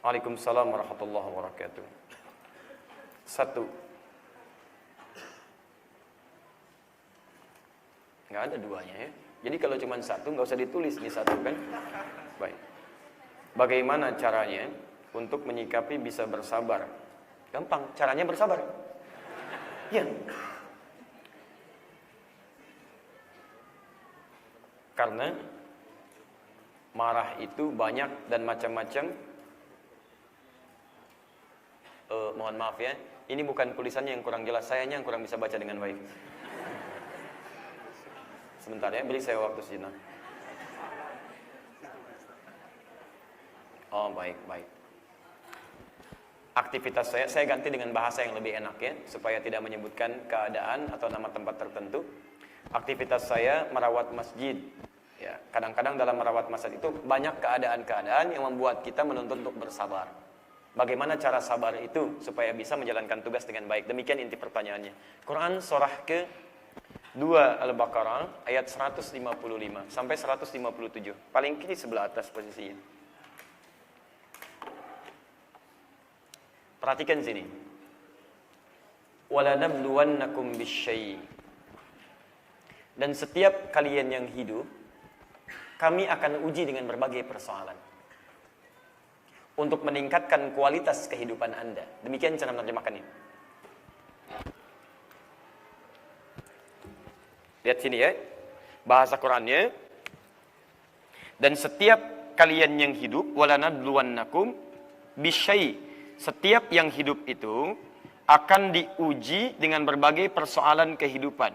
Waalaikumsalam warahmatullahi wabarakatuh. Satu. Nggak ada duanya ya. Jadi kalau cuma satu nggak usah ditulis nih satu kan. Baik. Bagaimana caranya untuk menyikapi bisa bersabar? Gampang, caranya bersabar. Ya. Karena marah itu banyak dan macam-macam. Mohon maaf ya, ini bukan tulisannya yang kurang jelas, sayanya yang kurang bisa baca dengan baik. Sebentar ya, beri saya waktu sejenak. Oh, baik. Aktivitas saya ganti dengan bahasa yang lebih enak ya, supaya tidak menyebutkan keadaan atau nama tempat tertentu. Aktivitas saya merawat masjid. Ya, kadang-kadang dalam merawat masjid itu banyak keadaan-keadaan yang membuat kita menuntut untuk bersabar. Bagaimana cara sabar itu supaya bisa menjalankan tugas dengan baik? Demikian inti pertanyaannya. Quran surah ke-2 Al-Baqarah ayat 155 sampai 157. Paling kiri sebelah atas posisinya. Perhatikan sini. Wala nabluwannakum bisyai'. Dan setiap kalian yang hidup, kami akan uji dengan berbagai persoalan untuk meningkatkan kualitas kehidupan Anda. Demikian cara menerjemahkannya. Lihat sini ya, bahasa Qurannya. Dan setiap kalian yang hidup, walanabluwannakum bisyai'. Setiap yang hidup itu akan diuji dengan berbagai persoalan kehidupan.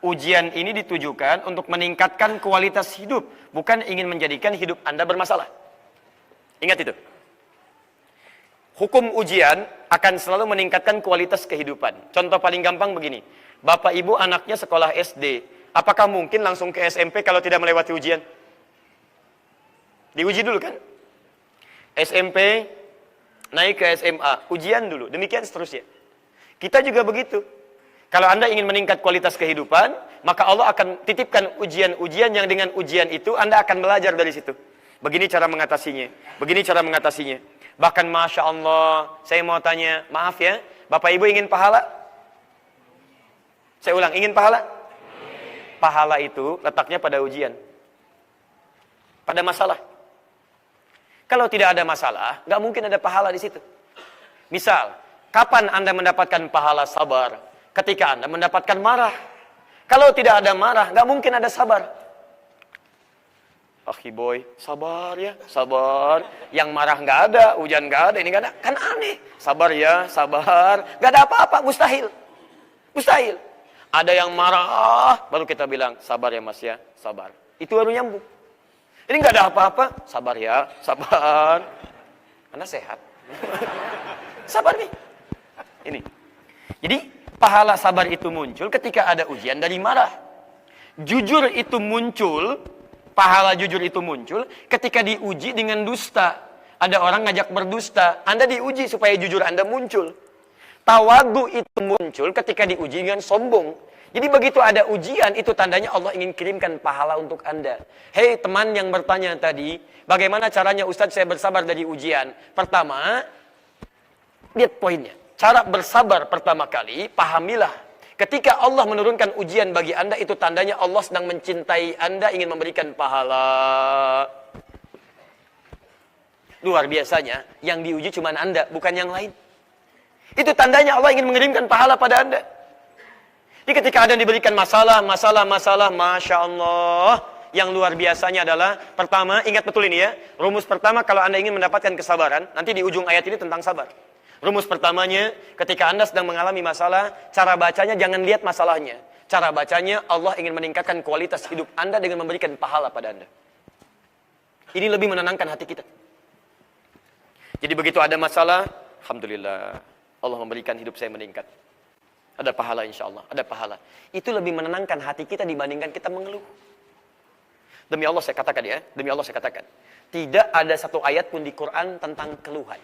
Ujian ini ditujukan untuk meningkatkan kualitas hidup, bukan ingin menjadikan hidup Anda bermasalah. Ingat itu. Hukum ujian akan selalu meningkatkan kualitas kehidupan. Contoh paling gampang begini. Bapak ibu anaknya sekolah SD. Apakah mungkin langsung ke SMP kalau tidak melewati ujian? Diuji dulu kan? SMP, naik ke SMA. Ujian dulu. Demikian seterusnya. Kita juga begitu. Kalau Anda ingin meningkat kualitas kehidupan, maka Allah akan titipkan ujian-ujian yang dengan ujian itu Anda akan belajar dari situ. Begini cara mengatasinya. Begini cara mengatasinya. Bahkan Masya Allah, saya mau tanya, maaf ya, Bapak Ibu ingin pahala? Saya ulang, ingin pahala? Pahala itu letaknya pada ujian. Pada masalah. Kalau tidak ada masalah, nggak mungkin ada pahala di situ. Misal, kapan Anda mendapatkan pahala sabar? Ketika Anda mendapatkan marah. Kalau tidak ada marah, nggak mungkin ada sabar. Akhi boy, sabar ya, sabar. Yang marah nggak ada, hujan nggak ada, ini nggak ada. Kan aneh. Sabar ya, sabar. Nggak ada apa-apa, mustahil. Mustahil. Ada yang marah, baru kita bilang, sabar ya mas ya, sabar. Itu baru nyambung. Ini nggak ada apa-apa, sabar ya, sabar. Anda sehat. Sabar nih. Ini. Jadi, pahala sabar itu muncul ketika ada ujian dari marah. Jujur itu muncul, pahala jujur itu muncul ketika diuji dengan dusta. Ada orang ngajak berdusta, Anda diuji supaya jujur Anda muncul. Tawadu itu muncul ketika diuji dengan sombong. Jadi begitu ada ujian, itu tandanya Allah ingin kirimkan pahala untuk Anda. Hei teman yang bertanya tadi, bagaimana caranya Ustadz saya bersabar dari ujian? Pertama, lihat poinnya. Cara bersabar pertama kali, pahamilah. Ketika Allah menurunkan ujian bagi Anda, itu tandanya Allah sedang mencintai Anda, ingin memberikan pahala. Luar biasanya, yang diuji cuma Anda, bukan yang lain. Itu tandanya Allah ingin mengirimkan pahala pada Anda. Jadi ketika Anda diberikan masalah, Masya Allah. Yang luar biasanya adalah, pertama, ingat betul ini ya. Rumus pertama kalau Anda ingin mendapatkan kesabaran, nanti di ujung ayat ini tentang sabar. Rumus pertamanya, ketika Anda sedang mengalami masalah, cara bacanya jangan lihat masalahnya. Cara bacanya, Allah ingin meningkatkan kualitas hidup Anda dengan memberikan pahala pada Anda. Ini lebih menenangkan hati kita. Jadi begitu ada masalah, Alhamdulillah, Allah memberikan hidup saya meningkat. Ada pahala insya Allah, ada pahala. Itu lebih menenangkan hati kita dibandingkan kita mengeluh. Demi Allah saya katakan ya, demi Allah saya katakan. Tidak ada satu ayat pun di Quran tentang keluhan.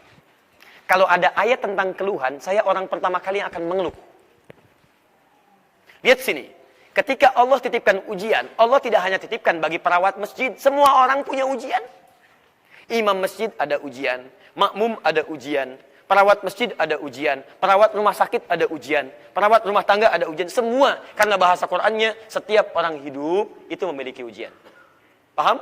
Kalau ada ayat tentang keluhan, saya orang pertama kali yang akan mengeluh. Lihat sini. Ketika Allah titipkan ujian, Allah tidak hanya titipkan bagi perawat masjid. Semua orang punya ujian. Imam masjid ada ujian, makmum ada ujian, perawat masjid ada ujian, perawat rumah sakit ada ujian, perawat rumah tangga ada ujian. Semua karena bahasa Qur'annya setiap orang hidup itu memiliki ujian. Paham?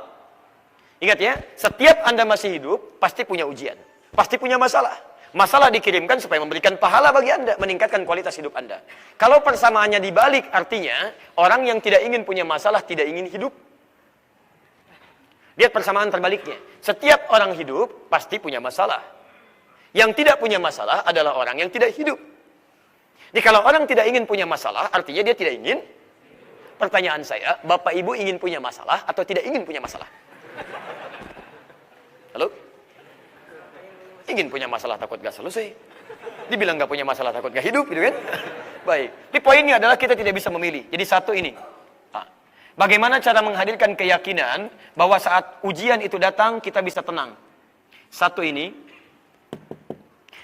Ingat ya, setiap Anda masih hidup pasti punya ujian, pasti punya masalah. Masalah dikirimkan supaya memberikan pahala bagi Anda, meningkatkan kualitas hidup Anda. Kalau persamaannya dibalik, artinya orang yang tidak ingin punya masalah tidak ingin hidup. Lihat persamaan terbaliknya. Setiap orang hidup pasti punya masalah. Yang tidak punya masalah adalah orang yang tidak hidup. Jadi kalau orang tidak ingin punya masalah, artinya dia tidak ingin. Pertanyaan saya, Bapak Ibu ingin punya masalah atau tidak ingin punya masalah? Halo? Ingin punya masalah takut gak selesai. Dibilang gak punya masalah takut gak hidup, gitu kan? Baik. Jadi poinnya adalah kita tidak bisa memilih. Jadi satu ini. Bagaimana cara menghadirkan keyakinan bahwa saat ujian itu datang, kita bisa tenang. Satu ini.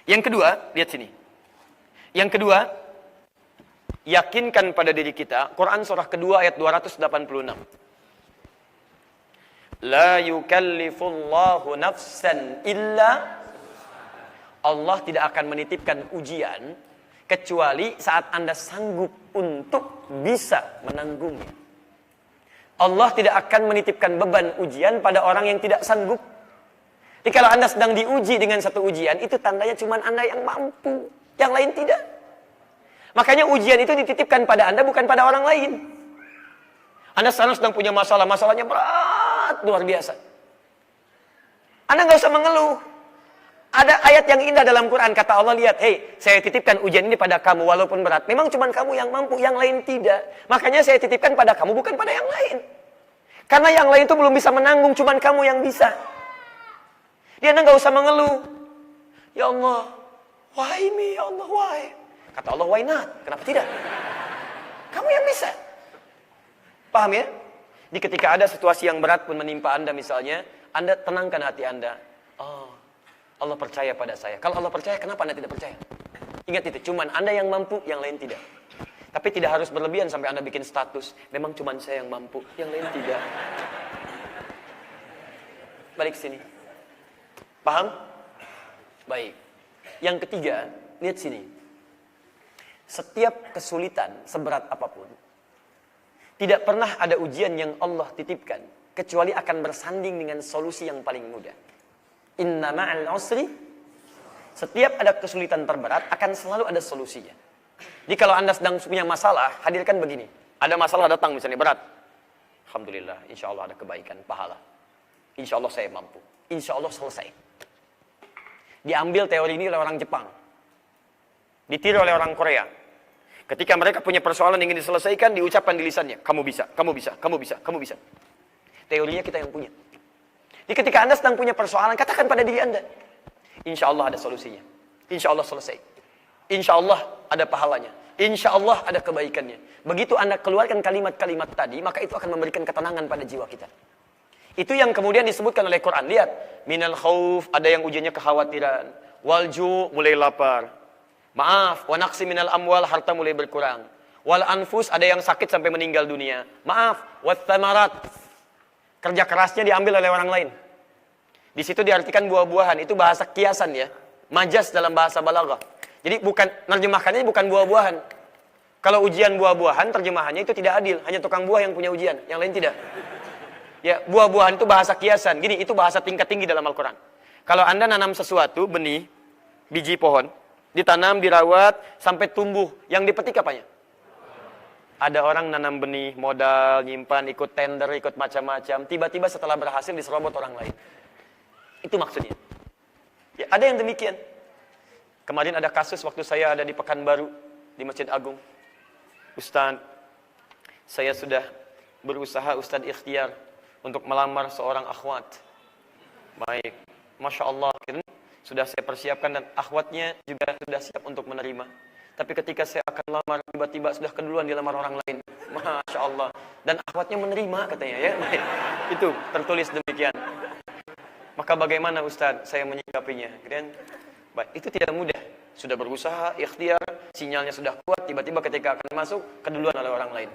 Yang kedua, lihat sini. Yang kedua, yakinkan pada diri kita. Quran surah kedua ayat 286. La yukallifullahu nafsan illa. Allah tidak akan menitipkan ujian kecuali saat Anda sanggup untuk bisa menanggungnya. Allah tidak akan menitipkan beban ujian pada orang yang tidak sanggup. Jadi kalau Anda sedang diuji dengan satu ujian, itu tandanya cuma Anda yang mampu, yang lain tidak. Makanya ujian itu dititipkan pada Anda, bukan pada orang lain. Anda sekarang sedang punya masalah, masalahnya berat, luar biasa. Anda nggak usah mengeluh. Ada ayat yang indah dalam Quran, kata Allah, lihat, hei, saya titipkan ujian ini pada kamu, walaupun berat. Memang cuma kamu yang mampu, yang lain tidak. Makanya saya titipkan pada kamu, bukan pada yang lain. Karena yang lain itu belum bisa menanggung, cuma kamu yang bisa. Dia nggak usah mengeluh. Ya Allah, why me, ya Allah, why? Kata Allah, why not? Kenapa tidak? Kamu yang bisa. Paham ya? Jadi ketika ada situasi yang berat pun menimpa Anda misalnya, Anda tenangkan hati Anda. Oh, Allah percaya pada saya. Kalau Allah percaya, kenapa Anda tidak percaya? Ingat itu, cuman Anda yang mampu, yang lain tidak. Tapi tidak harus berlebihan sampai Anda bikin status. Memang cuman saya yang mampu, yang lain tidak. Balik sini. Paham? Baik. Yang ketiga, lihat sini. Setiap kesulitan, seberat apapun, tidak pernah ada ujian yang Allah titipkan, kecuali akan bersanding dengan solusi yang paling mudah. Inna ma'al usri, setiap ada kesulitan terberat akan selalu ada solusinya. Jadi kalau Anda sedang punya masalah, hadirkan begini. Ada masalah datang misalnya berat. Alhamdulillah, insya Allah ada kebaikan, pahala. Insya Allah saya mampu. Insya Allah selesai. Diambil teori ini oleh orang Jepang. Ditiru oleh orang Korea. Ketika mereka punya persoalan yang ingin diselesaikan, diucapkan di lisannya. Kamu bisa, kamu bisa, kamu bisa, kamu bisa. Teorinya kita yang punya. Jadi ketika Anda sedang punya persoalan, katakan pada diri Anda. Insya Allah ada solusinya. Insya Allah selesai. Insya Allah ada pahalanya. Insya Allah ada kebaikannya. Begitu Anda keluarkan kalimat-kalimat tadi, maka itu akan memberikan ketenangan pada jiwa kita. Itu yang kemudian disebutkan oleh Quran. Lihat. Minal khauf, ada yang ujiannya kekhawatiran. Walju, mulai lapar. Maaf, wa naqsi minal amwal, harta mulai berkurang. Wal anfus, ada yang sakit sampai meninggal dunia. Maaf, wat thamarat. Kerja kerasnya diambil oleh orang lain. Di situ diartikan buah-buahan. Itu bahasa kiasan ya. Majas dalam bahasa balaghah. Jadi bukan, nerjemahkannya bukan buah-buahan. Kalau ujian buah-buahan, terjemahannya itu tidak adil. Hanya tukang buah yang punya ujian. Yang lain tidak. Ya, buah-buahan itu bahasa kiasan. Gini, itu bahasa tingkat tinggi dalam Al-Quran. Kalau Anda nanam sesuatu, benih, biji pohon, ditanam, dirawat, sampai tumbuh. Yang dipetik apanya? Ada orang nanam benih, modal, nyimpan, ikut tender, ikut macam-macam. Tiba-tiba setelah berhasil diserobot orang lain. Itu maksudnya. Ya, ada yang demikian. Kemarin ada kasus waktu saya ada di Pekanbaru, di Masjid Agung. Ustaz, saya sudah berusaha Ustaz ikhtiar untuk melamar seorang akhwat. Baik, Masya Allah, sudah saya persiapkan dan akhwatnya juga sudah siap untuk menerima. Tapi ketika saya akan lamar, tiba-tiba sudah keduluan dilamar orang lain. Masya Allah. Dan akhwatnya menerima katanya ya. Itu tertulis demikian. Maka bagaimana Ustaz saya menyikapinya? Baik, itu tidak mudah. Sudah berusaha, ikhtiar, sinyalnya sudah kuat, tiba-tiba ketika akan masuk, keduluan oleh orang lain.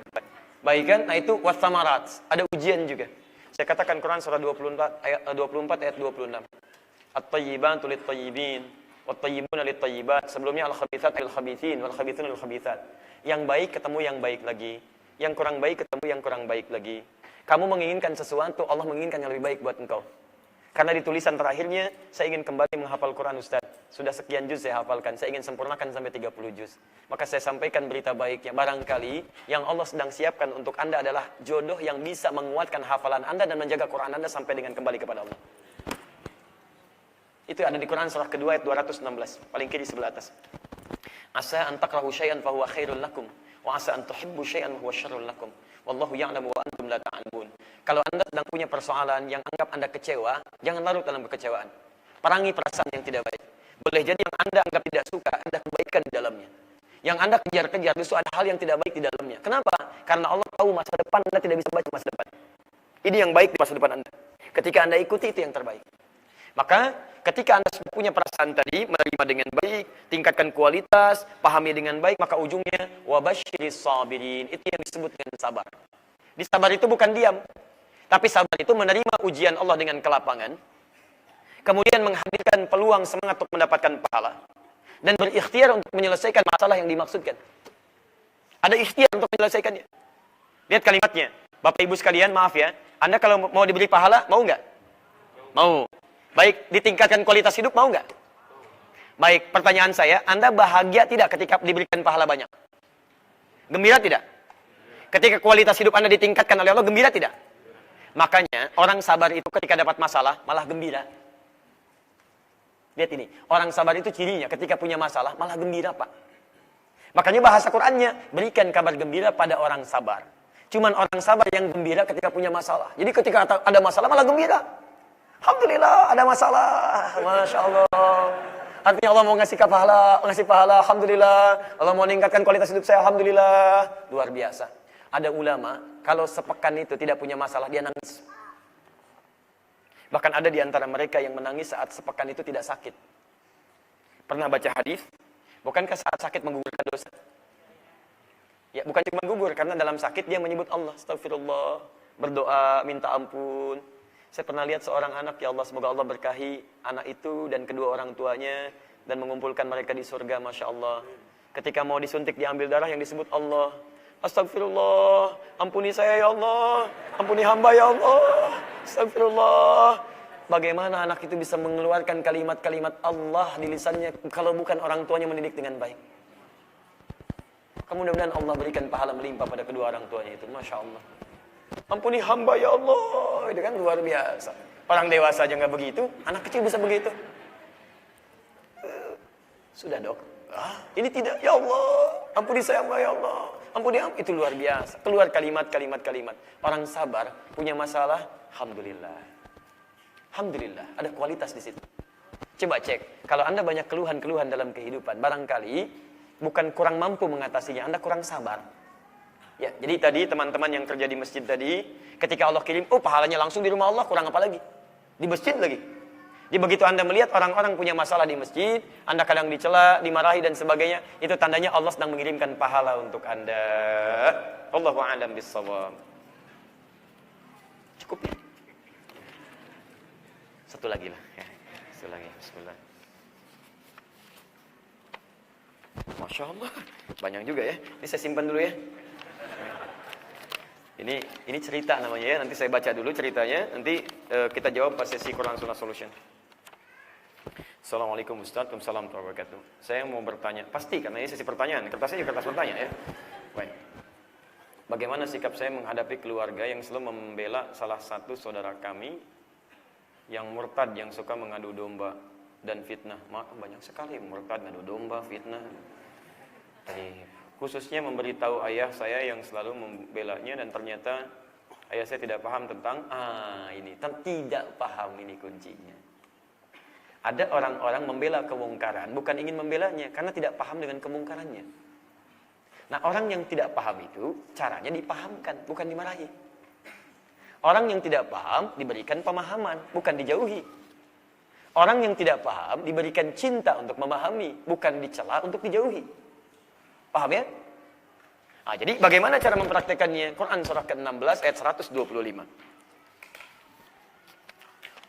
Baik kan? Nah itu wasamarat. Ada ujian juga. Saya katakan Quran surah 24 ayat 26. At-tayyibatu lit-tayyibin, wat-tayyibuna lit-tayyibat. Sebelumnya al-khabithat lil-khabithin, wal-khabithun lil-khabithat. Yang baik ketemu yang baik lagi, yang kurang baik ketemu yang kurang baik lagi. Kamu menginginkan sesuatu, Allah menginginkan yang lebih baik buat engkau. Karena di tulisan terakhirnya, saya ingin kembali menghafal Quran Ustaz. Sudah sekian juz saya hafalkan, saya ingin sempurnakan sampai 30 juz. Maka saya sampaikan berita baiknya. Barangkali yang Allah sedang siapkan untuk Anda adalah jodoh yang bisa menguatkan hafalan Anda dan menjaga Quran Anda sampai dengan kembali kepada Allah. Itu ada di Quran surah kedua ayat 216, paling kiri sebelah atas. Asa an takrahu syai'an fa huwa khairul lakum wa asa an tuhibbu syai'an wa huwa syarrul lakum. Wallahu ya'lamu wa antum la ta'lamun. Kalau Anda sedang punya persoalan yang anggap Anda kecewa, jangan larut dalam kekecewaan. Perangi perasaan yang tidak baik. Boleh jadi yang Anda anggap tidak suka, ada kebaikan di dalamnya. Yang Anda kejar-kejar, justru ada hal yang tidak baik di dalamnya. Kenapa? Karena Allah tahu masa depan Anda tidak bisa baca masa depan. Ini yang baik di masa depan Anda. Ketika Anda ikuti, itu yang terbaik. Maka ketika Anda sudah punya perasaan tadi, menerima dengan baik, tingkatkan kualitas, pahami dengan baik, maka ujungnya wabasyiris sabirin. Itu yang disebut dengan sabar. Di sabar itu bukan diam, tapi sabar itu menerima ujian Allah dengan kelapangan, kemudian menghadirkan peluang semangat untuk mendapatkan pahala, dan berikhtiar untuk menyelesaikan masalah yang dimaksudkan. Ada ikhtiar untuk menyelesaikannya. Lihat kalimatnya. Bapak Ibu sekalian, maaf ya, Anda kalau mau diberi pahala, mau nggak? Mau. Baik, ditingkatkan kualitas hidup, mau nggak? Baik, pertanyaan saya, Anda bahagia tidak ketika diberikan pahala banyak? Gembira tidak? Ketika kualitas hidup Anda ditingkatkan oleh Allah, gembira tidak? Makanya, orang sabar itu ketika dapat masalah, malah gembira. Lihat ini, orang sabar itu cirinya, ketika punya masalah, malah gembira, Pak. Makanya bahasa Qur'annya, berikan kabar gembira pada orang sabar. Cuman orang sabar yang gembira ketika punya masalah. Jadi ketika ada masalah, malah gembira. Alhamdulillah, ada masalah. Masya Allah. Artinya Allah mau ngasih pahala. Alhamdulillah. Allah mau meningkatkan kualitas hidup saya. Alhamdulillah. Luar biasa. Ada ulama, kalau sepekan itu tidak punya masalah, dia nangis. Bahkan ada di antara mereka yang menangis saat sepekan itu tidak sakit. Pernah baca hadis? Bukankah saat sakit menggugurkan dosa? Ya, bukan cuma gugur, karena dalam sakit dia menyebut Allah. Astagfirullah. Berdoa, minta ampun. Saya pernah lihat seorang anak, ya Allah, semoga Allah berkahi anak itu dan kedua orang tuanya dan mengumpulkan mereka di surga, Masya Allah. Ketika mau disuntik, diambil darah yang disebut Allah. Astagfirullah, ampuni saya ya Allah, ampuni hamba ya Allah. Astagfirullah. Bagaimana anak itu bisa mengeluarkan kalimat-kalimat Allah di lisannya kalau bukan orang tuanya mendidik dengan baik? Mudah-mudahan Allah berikan pahala melimpah pada kedua orang tuanya itu, Masya Allah. Ampuni hamba ya Allah, itu kan luar biasa. Orang dewasa aja nggak begitu, anak kecil bisa begitu. Sudah dok, ini tidak, ya Allah, ampuni saya hamba ya Allah, ampuni hamba, itu luar biasa. Keluar kalimat. Orang sabar punya masalah, alhamdulillah, alhamdulillah, ada kualitas di situ. Coba cek, kalau Anda banyak keluhan dalam kehidupan, barangkali bukan kurang mampu mengatasinya, Anda kurang sabar. Ya, jadi tadi teman-teman yang kerja di masjid tadi, ketika Allah kirim, pahalanya langsung di rumah Allah, kurang apa lagi? Di masjid lagi. Jadi begitu Anda melihat orang-orang punya masalah di masjid, Anda kadang dicela, dimarahi dan sebagainya, itu tandanya Allah sedang mengirimkan pahala untuk Anda. Allahu a'lam bissawab. Cukup ya? Satu lagi lah. Ya. Satu lagi, bismillah. Masya Allah, banyak juga ya. Ini saya simpan dulu ya. Ini cerita namanya ya. Nanti saya baca dulu ceritanya. Nanti kita jawab pas sesi Quran Sunnah Solution. Assalamualaikum Ustaz. Waalaikumsalam warahmatullahi wabarakatuh. Saya mau bertanya. Pasti karena ini sesi pertanyaan. Kertasnya juga kertas bertanya ya. Baik. Bagaimana sikap saya menghadapi keluarga yang selalu membela salah satu saudara kami yang murtad, yang suka mengadu domba dan fitnah? Banyak sekali murtad, ngadu domba, fitnah. Khususnya memberitahu ayah saya yang selalu membelanya dan ternyata ayah saya tidak paham tentang ini. Tidak paham, ini kuncinya. Ada orang-orang membela kemungkaran bukan ingin membelanya karena tidak paham dengan kemungkarannya. Nah, orang yang tidak paham itu caranya dipahamkan, bukan dimarahi. Orang yang tidak paham diberikan pemahaman, bukan dijauhi. Orang yang tidak paham diberikan cinta untuk memahami, bukan dicela untuk dijauhi. Paham ya? Nah, jadi bagaimana cara mempraktekannya? Quran surah ke-16 ayat 125.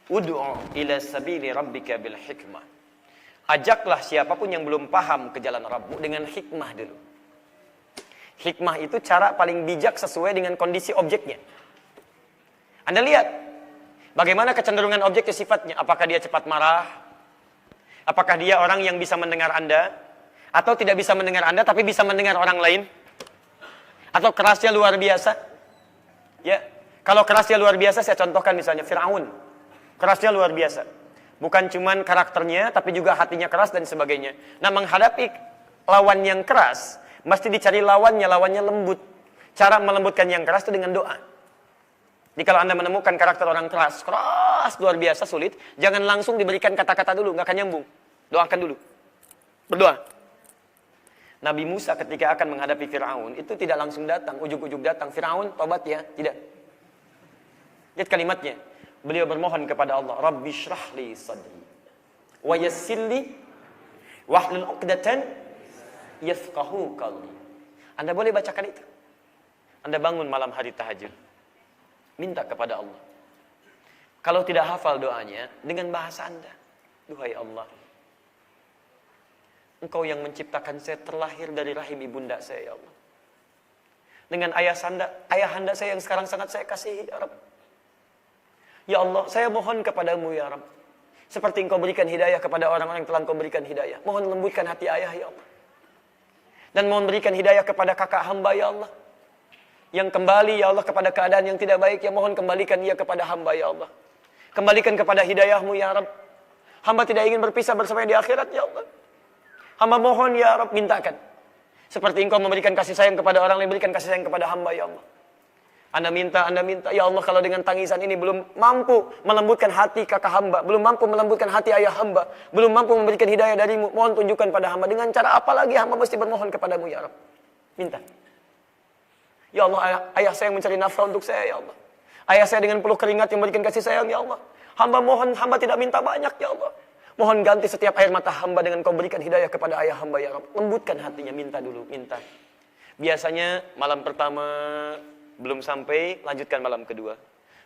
Ud'u ila sabili rabbika bil hikmah. Ajaklah siapapun yang belum paham ke jalan Rabbmu dengan hikmah dulu. Hikmah itu cara paling bijak sesuai dengan kondisi objeknya. Anda lihat bagaimana kecenderungan objek ke sifatnya. Apakah dia cepat marah? Apakah dia orang yang bisa mendengar Anda? Atau tidak bisa mendengar Anda tapi bisa mendengar orang lain? Atau kerasnya luar biasa? Ya, kalau kerasnya luar biasa saya contohkan misalnya Fir'aun. Kerasnya luar biasa. Bukan cuman karakternya, tapi juga hatinya keras dan sebagainya. Nah, menghadapi lawan yang keras, mesti dicari lawannya lembut. Cara melembutkan yang keras itu dengan doa. Jadi kalau Anda menemukan karakter orang keras luar biasa sulit, jangan langsung diberikan kata-kata dulu, nggak akan nyambung. Doakan dulu. Berdoa. Nabi Musa ketika akan menghadapi Fir'aun, itu tidak langsung datang, ujug-ujug datang. Fir'aun, tobat ya. Tidak. Lihat kalimatnya. Beliau bermohon kepada Allah, Rabbi syrah li sadri wa yassir li wahlul 'uqdatan yafqahu qawli. Anda boleh bacakan itu. Anda bangun malam hari tahajud, minta kepada Allah. Kalau tidak hafal doanya, dengan bahasa Anda. Duhai Allah, Engkau yang menciptakan saya terlahir dari rahim ibunda saya, ya Allah. Dengan ayahanda saya yang sekarang sangat saya kasihi, ya Rabb. Ya Allah, saya mohon kepadamu ya Rabb. Seperti Engkau berikan hidayah kepada orang-orang yang telah Engkau berikan hidayah. Mohon lembutkan hati ayah ya Allah. Dan mohon berikan hidayah kepada kakak hamba ya Allah. Yang kembali ya Allah kepada keadaan yang tidak baik. Ya mohon kembalikan ia kepada hamba ya Allah. Kembalikan kepada hidayahmu ya Rabb. Hamba tidak ingin berpisah bersama di akhirat ya Allah. Hamba mohon ya Rabb, mintakan. Seperti Engkau memberikan kasih sayang kepada orang lain, berikan kasih sayang kepada hamba ya Allah. Anda minta, ya Allah, kalau dengan tangisan ini belum mampu melembutkan hati kakak hamba, belum mampu melembutkan hati ayah hamba, belum mampu memberikan hidayah darimu, mohon tunjukkan pada hamba. Dengan cara apa lagi hamba mesti bermohon kepadamu ya Rabb? Minta. Ya Allah, ayah saya yang mencari nafkah untuk saya ya Allah. Ayah saya dengan peluh keringat yang memberikan kasih sayang ya Allah. Hamba mohon, hamba tidak minta banyak ya Allah. Mohon ganti setiap air mata hamba dengan Kau berikan hidayah kepada ayah hamba ya Rabb. Lembutkan hatinya, minta dulu, minta. Biasanya malam pertama belum sampai, lanjutkan malam kedua.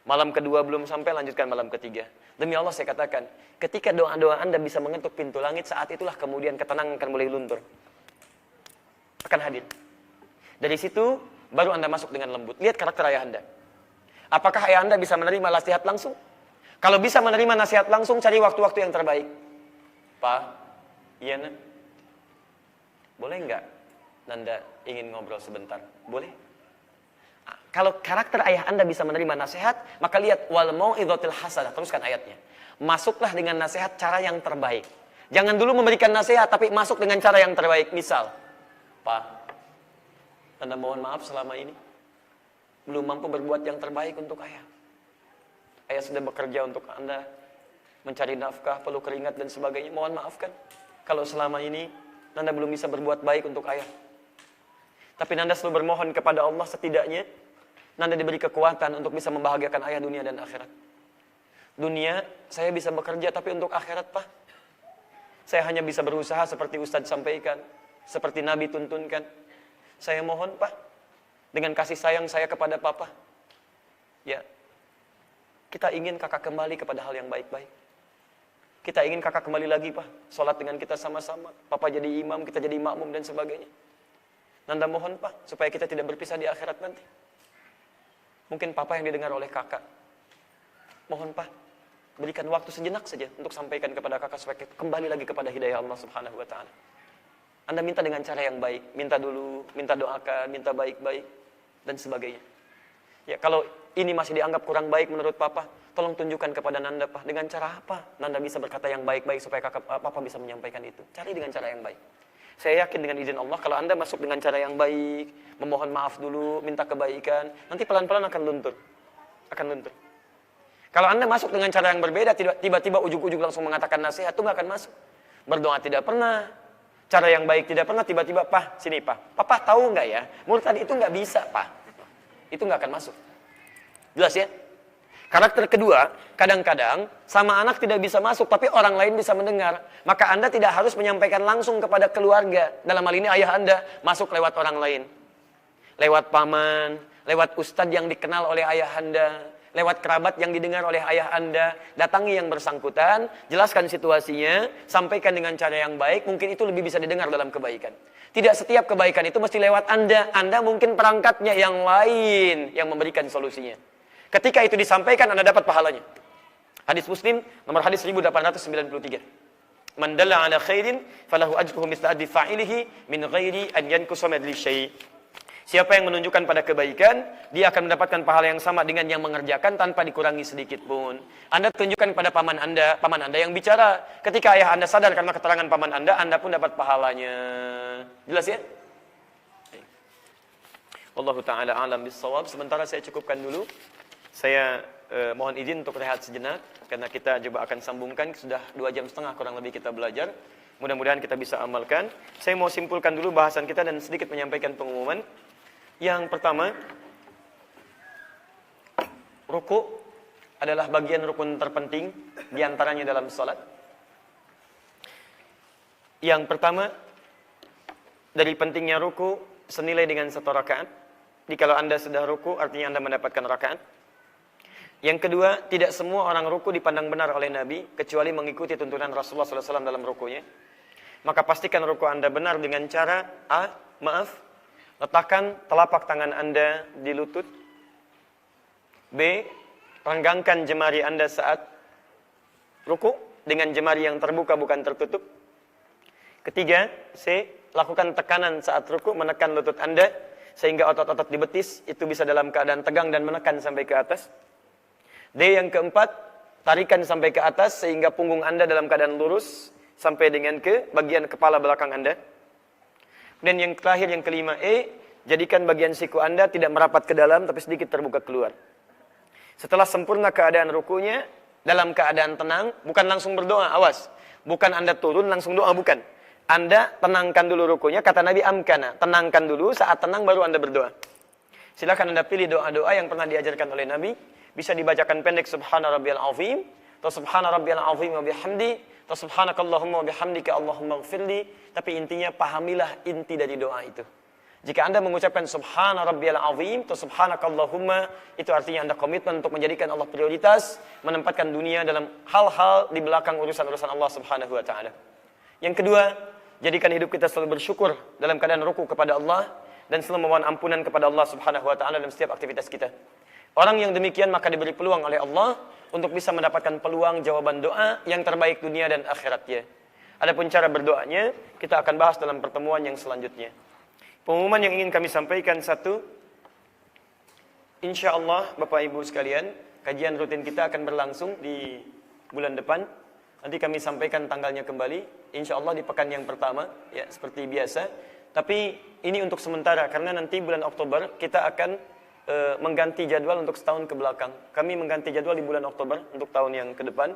Malam kedua belum sampai, lanjutkan malam ketiga. Demi Allah saya katakan, ketika doa-doa Anda bisa mengetuk pintu langit, saat itulah kemudian ketenangan akan mulai luntur. Akan hadir. Dari situ, baru Anda masuk dengan lembut. Lihat karakter ayah Anda. Apakah ayah Anda bisa menerima nasihat langsung? Kalau bisa menerima nasihat langsung, cari waktu-waktu yang terbaik. Pak, iya Nak? Boleh enggak Nanda ingin ngobrol sebentar? Boleh? Kalau karakter ayah Anda bisa menerima nasihat, maka lihat wal mau'izatil hasanah, teruskan ayatnya. Masuklah dengan nasihat cara yang terbaik. Jangan dulu memberikan nasihat tapi masuk dengan cara yang terbaik. Misal, Pak, Anda mohon maaf selama ini belum mampu berbuat yang terbaik untuk ayah. Ayah sudah bekerja untuk Anda, mencari nafkah, perlu keringat dan sebagainya. Mohon maafkan kalau selama ini Nanda belum bisa berbuat baik untuk ayah. Tapi Nanda selalu bermohon kepada Allah, setidaknya Nanda diberi kekuatan untuk bisa membahagiakan ayah dunia dan akhirat. Dunia, saya bisa bekerja, tapi untuk akhirat, Pak, saya hanya bisa berusaha seperti Ustadz sampaikan, seperti Nabi tuntunkan. Saya mohon, Pak, dengan kasih sayang saya kepada Papa, ya, kita ingin kakak kembali kepada hal yang baik-baik. Kita ingin kakak kembali lagi, Pak, sholat dengan kita sama-sama. Papa jadi imam, kita jadi makmum dan sebagainya. Nanda mohon, Pak, supaya kita tidak berpisah di akhirat nanti. Mungkin Papa yang didengar oleh kakak. Mohon, Pak, berikan waktu sejenak saja untuk sampaikan kepada kakak supaya kita kembali lagi kepada hidayah Allah Subhanahu wa ta'ala. Anda minta dengan cara yang baik. Minta dulu, minta doakan, minta baik-baik, dan sebagainya. Ya, kalau ini masih dianggap kurang baik menurut Papa, tolong tunjukkan kepada Nanda, Pak, dengan cara apa Nanda bisa berkata yang baik-baik supaya Papa bisa menyampaikan itu. Cari dengan cara yang baik. Saya yakin dengan izin Allah, kalau Anda masuk dengan cara yang baik, memohon maaf dulu, minta kebaikan, nanti pelan-pelan akan luntur. Akan luntur. Kalau Anda masuk dengan cara yang berbeda, tiba-tiba ujug-ujug langsung mengatakan nasihat, itu nggak akan masuk. Berdoa tidak pernah, cara yang baik tidak pernah, tiba-tiba, Pak, sini Pak. Papa tahu nggak ya, menurut tadi itu nggak bisa, Pak. Itu nggak akan masuk. Jelas ya? Karakter kedua, kadang-kadang sama anak tidak bisa masuk, tapi orang lain bisa mendengar. Maka Anda tidak harus menyampaikan langsung kepada keluarga. Dalam hal ini ayah Anda, masuk lewat orang lain. Lewat paman, lewat ustadz yang dikenal oleh ayah Anda. lewat kerabat yang didengar oleh ayah Anda, datangi yang bersangkutan, jelaskan situasinya, sampaikan dengan cara yang baik, mungkin itu lebih bisa didengar dalam kebaikan. Tidak setiap kebaikan itu mesti lewat Anda. Anda mungkin perangkatnya yang lain yang memberikan solusinya. Ketika itu disampaikan, Anda dapat pahalanya. Hadis Muslim, nomor hadis 1893. Man dalla ala khairin falahu ajruhu mithla ajri fa'ilihi min ghairi an yanqusa min syai'. Siapa yang menunjukkan pada kebaikan, dia akan mendapatkan pahala yang sama dengan yang mengerjakan tanpa dikurangi sedikit pun. Anda tunjukkan pada paman Anda yang bicara. Ketika ayah Anda sadar karena keterangan paman Anda pun dapat pahalanya. Jelas ya? Wallahu ta'ala alam bissawab. Sementara saya cukupkan dulu. Saya mohon izin untuk rehat sejenak, karena kita coba akan sambungkan. Sudah 2,5 jam kurang lebih kita belajar. Mudah-mudahan kita bisa amalkan. Saya mau simpulkan dulu bahasan kita dan sedikit menyampaikan pengumuman. Yang pertama, ruku adalah bagian rukun terpenting diantaranya dalam salat. Yang pertama, dari pentingnya ruku senilai dengan 1 rakaat. Jadi kalau Anda sudah ruku, artinya Anda mendapatkan rakaat. Yang kedua, tidak semua orang ruku dipandang benar oleh Nabi, kecuali mengikuti tuntunan Rasulullah SAW dalam rukunya. Maka pastikan ruku Anda benar dengan cara letakkan telapak tangan Anda di lutut. B. Renggangkan jemari Anda saat ruku dengan jemari yang terbuka bukan tertutup. Ketiga, C. Lakukan tekanan saat ruku, menekan lutut Anda sehingga otot-otot di betis itu bisa dalam keadaan tegang dan menekan sampai ke atas. D. Yang keempat, tarikan sampai ke atas sehingga punggung Anda dalam keadaan lurus sampai dengan ke bagian kepala belakang Anda. Dan yang terakhir, yang kelima, E, jadikan bagian siku Anda tidak merapat ke dalam, tapi sedikit terbuka keluar. Setelah sempurna keadaan rukunya, dalam keadaan tenang, bukan langsung berdoa, awas. Bukan Anda turun langsung doa, bukan. Anda tenangkan dulu rukunya, kata Nabi amkana. Tenangkan dulu, saat tenang baru Anda berdoa. Silakan Anda pilih doa-doa yang pernah diajarkan oleh Nabi. Bisa dibacakan pendek, subhana rabbiyal azim, atau subhana rabbiyal azim wa bihamdi, atau subhanakallahumma wa bihamdika Allahumma ighfirli. Tapi intinya pahamilah inti dari doa itu. Jika Anda mengucapkan subhana rabbiyal azim atau subhanakallahumma, itu artinya Anda komitmen untuk menjadikan Allah prioritas, menempatkan dunia dalam hal-hal di belakang urusan-urusan Allah Subhanahu wa taala. Yang kedua, jadikan hidup kita selalu bersyukur dalam keadaan ruku kepada Allah dan selalu memohon ampunan kepada Allah Subhanahu wa taala dalam setiap aktivitas kita. Orang yang demikian maka diberi peluang oleh Allah untuk bisa mendapatkan peluang jawaban doa yang terbaik dunia dan akhiratnya. Adapun cara berdoanya, kita akan bahas dalam pertemuan yang selanjutnya. Pengumuman yang ingin kami sampaikan, satu, insya Allah Bapak Ibu sekalian, kajian rutin kita akan berlangsung di bulan depan. Nanti kami sampaikan tanggalnya kembali, insya Allah di pekan yang pertama, ya seperti biasa. Tapi ini untuk sementara, karena nanti bulan Oktober kita akan mengganti jadwal untuk setahun ke belakang. Kami mengganti jadwal di bulan Oktober untuk tahun yang ke depan.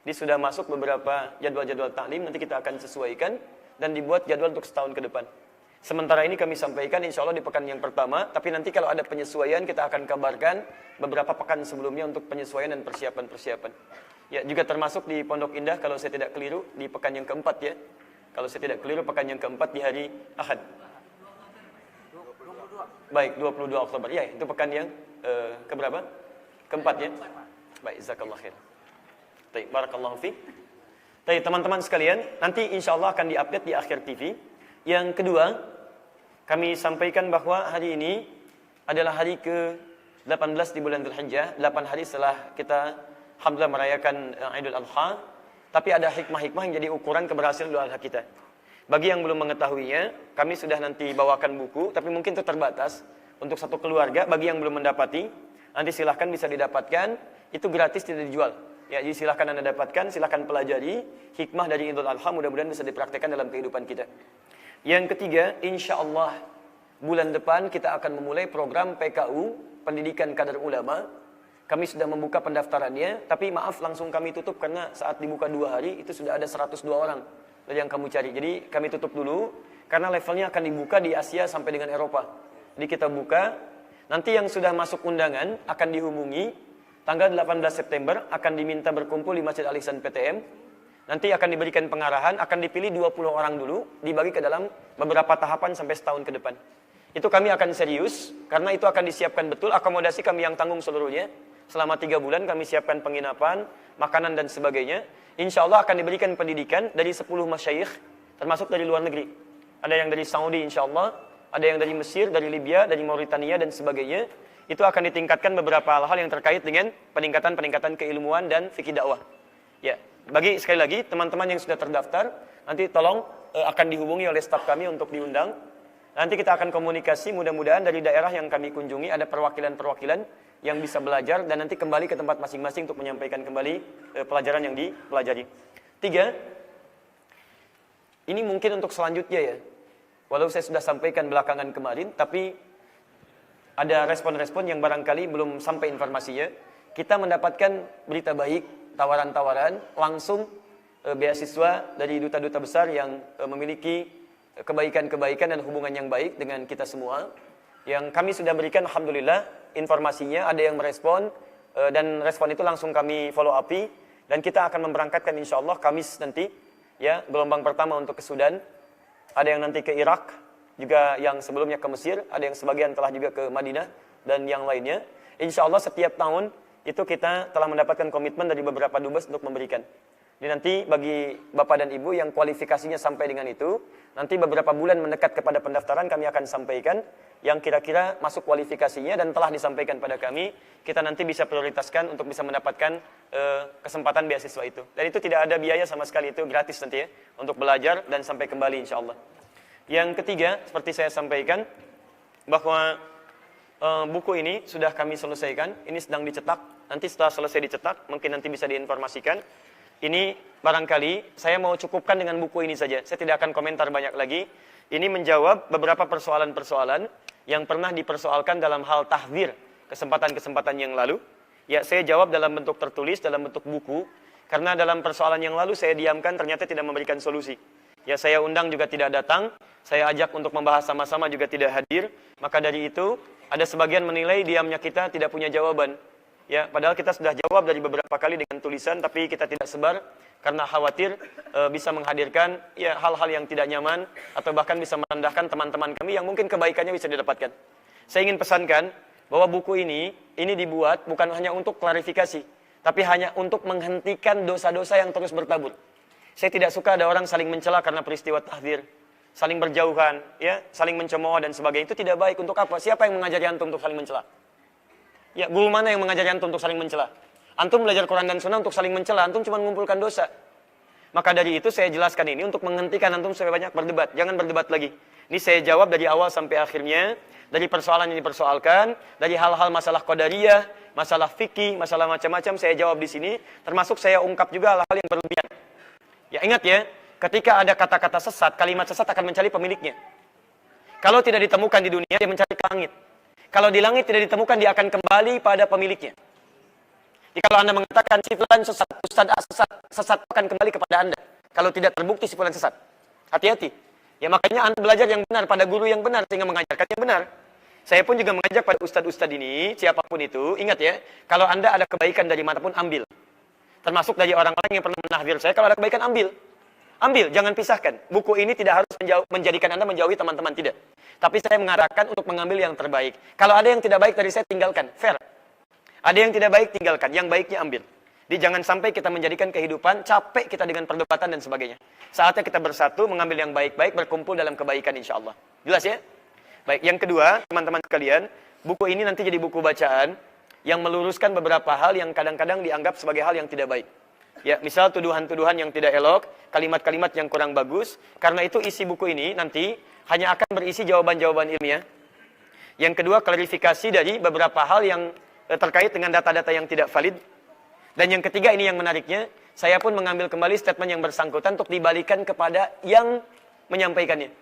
Ini sudah masuk beberapa jadwal-jadwal taklim, nanti kita akan sesuaikan dan dibuat jadwal untuk setahun ke depan. Sementara ini kami sampaikan insya Allah di pekan yang pertama, tapi nanti kalau ada penyesuaian kita akan kabarkan beberapa pekan sebelumnya untuk penyesuaian dan persiapan-persiapan. Ya, juga termasuk di Pondok Indah kalau saya tidak keliru di pekan yang keempat ya. Kalau saya tidak keliru pekan yang keempat di hari Ahad. Baik, 22 Oktober. Ya, itu pekan yang keberapa? Keempat ya. Baik, jazakallah khair. Baik, barakallahu fiik. Baik, teman-teman sekalian, nanti insya Allah akan diupdate di Akhir TV. Yang kedua, kami sampaikan bahwa hari ini adalah hari ke-18 di bulan Dzulhijjah, 8 hari setelah kita alhamdulillah merayakan Idul Adha, tapi ada hikmah-hikmah yang jadi ukuran keberhasilan Idul Adha kita. Bagi yang belum mengetahuinya, kami sudah nanti bawakan buku, tapi mungkin itu terbatas untuk satu keluarga. Bagi yang belum mendapati, nanti silahkan bisa didapatkan, itu gratis, tidak dijual. Ya, jadi silahkan Anda dapatkan, silahkan pelajari hikmah dari Idul Adha, mudah-mudahan bisa dipraktekkan dalam kehidupan kita. Yang ketiga, insya Allah bulan depan kita akan memulai program PKU, Pendidikan Kadar Ulama. Kami sudah membuka pendaftarannya, tapi maaf langsung kami tutup karena saat dibuka 2 hari itu sudah ada 102 orang dari yang kamu cari. Jadi kami tutup dulu karena levelnya akan dibuka di Asia sampai dengan Eropa. Jadi kita buka, nanti yang sudah masuk undangan akan dihubungi. Tanggal 18 September akan diminta berkumpul di Masjid Al-Ihsan PTM. Nanti akan diberikan pengarahan, akan dipilih 20 orang dulu, dibagi ke dalam beberapa tahapan sampai setahun ke depan. Itu kami akan serius, karena itu akan disiapkan betul, akomodasi kami yang tanggung seluruhnya. selama 3 bulan kami siapkan penginapan, makanan dan sebagainya. Insya Allah akan diberikan pendidikan dari 10 masyayikh, termasuk dari luar negeri. Ada yang dari Saudi insya Allah, ada yang dari Mesir, dari Libya, dari Mauritania dan sebagainya. Itu akan ditingkatkan beberapa hal-hal yang terkait dengan peningkatan keilmuan dan fikih dakwah. Ya, bagi sekali lagi teman-teman yang sudah terdaftar, nanti tolong akan dihubungi oleh staf kami untuk diundang. Nanti kita akan komunikasi, mudah-mudahan dari daerah yang kami kunjungi ada perwakilan-perwakilan yang bisa belajar dan nanti kembali ke tempat masing-masing untuk menyampaikan kembali pelajaran yang dipelajari. 3, ini mungkin untuk selanjutnya ya. Walau saya sudah sampaikan belakangan kemarin, tapi ada respon-respon yang barangkali belum sampai informasinya. Kita mendapatkan berita baik, tawaran-tawaran langsung beasiswa dari duta-duta besar yang memiliki kebaikan-kebaikan dan hubungan yang baik dengan kita semua. Yang kami sudah berikan, alhamdulillah, informasinya ada yang merespon, dan respon itu langsung kami follow up, dan kita akan memberangkatkan insya Allah Kamis nanti, ya, gelombang pertama untuk ke Sudan, ada yang nanti ke Irak, juga yang sebelumnya ke Mesir, ada yang sebagian telah juga ke Madinah, dan yang lainnya. Insya Allah setiap tahun itu kita telah mendapatkan komitmen dari beberapa dubes untuk memberikan. Jadi nanti bagi Bapak dan Ibu yang kualifikasinya sampai dengan itu, nanti beberapa bulan mendekat kepada pendaftaran kami akan sampaikan yang kira-kira masuk kualifikasinya dan telah disampaikan pada kami, kita nanti bisa prioritaskan untuk bisa mendapatkan kesempatan beasiswa itu. Dan itu tidak ada biaya sama sekali, itu gratis nanti ya, untuk belajar dan sampai kembali insya Allah. Yang ketiga, seperti saya sampaikan, bahwa buku ini sudah kami selesaikan, ini sedang dicetak, nanti setelah selesai dicetak, mungkin nanti bisa diinformasikan. Ini barangkali saya mau cukupkan dengan buku ini saja. Saya tidak akan komentar banyak lagi. Ini menjawab beberapa persoalan-persoalan yang pernah dipersoalkan dalam hal tahdzir kesempatan-kesempatan yang lalu. Ya, saya jawab dalam bentuk tertulis, dalam bentuk buku. Karena dalam persoalan yang lalu saya diamkan ternyata tidak memberikan solusi. Ya, saya undang juga tidak datang. Saya ajak untuk membahas sama-sama juga tidak hadir. Maka dari itu, ada sebagian menilai diamnya kita tidak punya jawaban. Ya, padahal kita sudah jawab dari beberapa kali dengan tulisan, tapi kita tidak sebar karena khawatir bisa menghadirkan ya hal-hal yang tidak nyaman atau bahkan bisa merendahkan teman-teman kami yang mungkin kebaikannya bisa didapatkan. Saya ingin pesankan bahwa buku ini dibuat bukan hanya untuk klarifikasi, tapi hanya untuk menghentikan dosa-dosa yang terus bertabur. Saya tidak suka ada orang saling mencela karena peristiwa tahdzir, saling berjauhan, ya, saling mencemooh dan sebagainya. Itu tidak baik. Untuk apa? Siapa yang mengajari antum untuk saling mencela? Ya, guru mana yang mengajari antum untuk saling mencela? Antum belajar Quran dan Sunnah untuk saling mencela, antum cuma mengumpulkan dosa. Maka dari itu saya jelaskan ini untuk menghentikan antum supaya banyak berdebat. Jangan berdebat lagi. Ini saya jawab dari awal sampai akhirnya, dari persoalan yang dipersoalkan, dari hal-hal masalah qadariyah, masalah fikih, masalah macam-macam saya jawab di sini, termasuk saya ungkap juga hal-hal yang berlebihan. Ya, ingat ya, ketika ada kata-kata sesat, kalimat sesat akan mencari pemiliknya. Kalau tidak ditemukan di dunia, dia mencari ke langit. Kalau di langit tidak ditemukan, dia akan kembali pada pemiliknya. Jadi kalau Anda mengatakan si fulan sesat, Ustaz A sesat akan kembali kepada Anda. Kalau tidak terbukti si fulan sesat. Hati-hati. Ya makanya Anda belajar yang benar pada guru yang benar sehingga mengajarkan yang benar. Saya pun juga mengajak pada ustaz-ustaz ini, siapapun itu, ingat ya, kalau Anda ada kebaikan dari manapun ambil. Termasuk dari orang-orang yang pernah menahdir saya, kalau ada kebaikan ambil. Ambil, jangan pisahkan. Buku ini tidak harus menjadikan Anda menjauhi teman-teman, tidak. Tapi saya mengarahkan untuk mengambil yang terbaik. Kalau ada yang tidak baik dari saya, tinggalkan. Fair. Ada yang tidak baik, tinggalkan. Yang baiknya ambil. Jadi jangan sampai kita menjadikan kehidupan capek kita dengan perdebatan dan sebagainya. Saatnya kita bersatu, mengambil yang baik-baik, berkumpul dalam kebaikan insya Allah. Jelas ya? Baik, yang kedua, teman-teman sekalian, buku ini nanti jadi buku bacaan yang meluruskan beberapa hal yang kadang-kadang dianggap sebagai hal yang tidak baik. Ya, misal tuduhan-tuduhan yang tidak elok, kalimat-kalimat yang kurang bagus. Karena itu isi buku ini nanti hanya akan berisi jawaban-jawaban ilmiah. Yang kedua, klarifikasi dari beberapa hal yang terkait dengan data-data yang tidak valid. Dan yang ketiga, ini yang menariknya, saya pun mengambil kembali statement yang bersangkutan untuk dibalikan kepada yang menyampaikannya.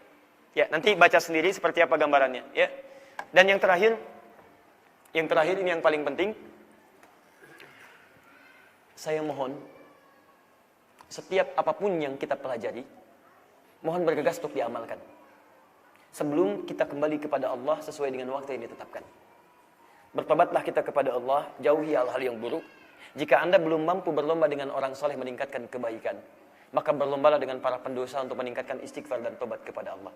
Ya, nanti baca sendiri seperti apa gambarannya. Ya. Dan yang terakhir ini yang paling penting, saya mohon, setiap apapun yang kita pelajari, mohon bergegas untuk diamalkan. Sebelum kita kembali kepada Allah sesuai dengan waktu yang ditetapkan. Bertobatlah kita kepada Allah, jauhi hal-hal yang buruk. Jika Anda belum mampu berlomba dengan orang soleh meningkatkan kebaikan, maka berlombalah dengan para pendosa untuk meningkatkan istighfar dan tobat kepada Allah.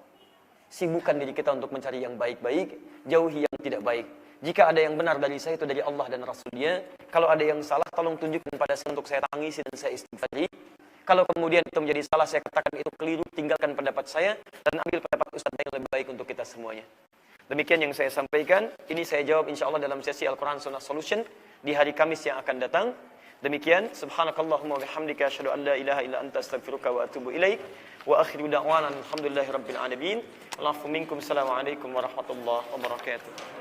Sibukkan diri kita untuk mencari yang baik-baik, jauhi yang tidak baik. Jika ada yang benar dari saya itu dari Allah dan Rasulnya. Kalau ada yang salah tolong tunjukkan pada saya untuk saya tangisi dan saya istighfari. Kalau kemudian itu menjadi salah saya katakan itu keliru, tinggalkan pendapat saya dan ambil pendapat Ustaz yang lebih baik untuk kita semuanya. Demikian yang saya sampaikan. Ini saya jawab insyaallah dalam sesi Al-Quran Sunnah Solution di hari Kamis yang akan datang. Demikian, subhanakallahumma wa bihamdika asyhadu an la ilaha illa anta astaghfiruka wa atubu ilaik. Wa akhiru da'wana alhamdulillahi rabbil alamin. Assalamualaikum warahmatullahi wabarakatuh.